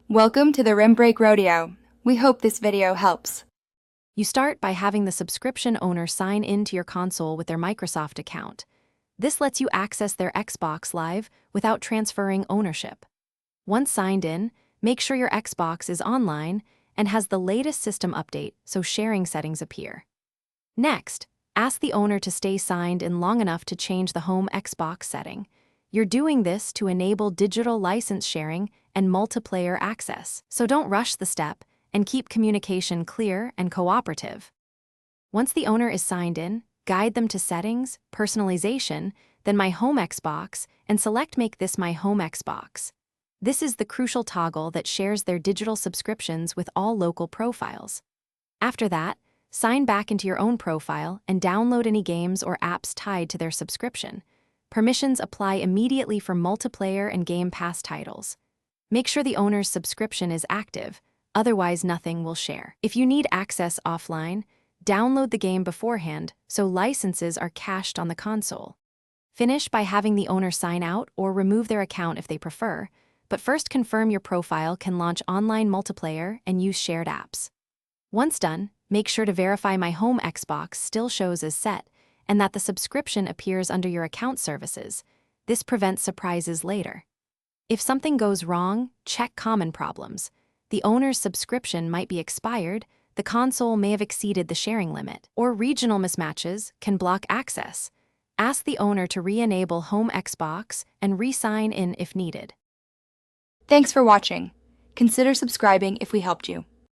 Welcome to the Rim Break Rodeo. We hope this video helps. You start by having the subscription owner sign in to your console with their Microsoft account. This lets you access their Xbox Live without transferring ownership. Once signed in, make sure your Xbox is online and has the latest system update so sharing settings appear. Next, ask the owner to stay signed in long enough to change the home Xbox setting. You're doing this to enable digital license sharing and multiplayer access, so don't rush the step and keep communication clear and cooperative. Once the owner is signed in, guide them to Settings, Personalization, then My Home Xbox, and select Make this My Home Xbox. This is the crucial toggle that shares their digital subscriptions with all local profiles. After that, sign back into your own profile and download any games or apps tied to their subscription. Permissions apply immediately for multiplayer and Game Pass titles. Make sure the owner's subscription is active, otherwise nothing will share. If you need access offline, download the game beforehand so licenses are cached on the console. Finish by having the owner sign out or remove their account if they prefer, but first confirm your profile can launch online multiplayer and use shared apps. Once done, make sure to verify My Home Xbox still shows as set and that the subscription appears under your account services. This prevents surprises later. If something goes wrong, check common problems. The owner's subscription might be expired, the console may have exceeded the sharing limit, or regional mismatches can block access. Ask the owner to re-enable Home Xbox and re-sign in if needed. Thanks for watching. Consider subscribing if we helped you.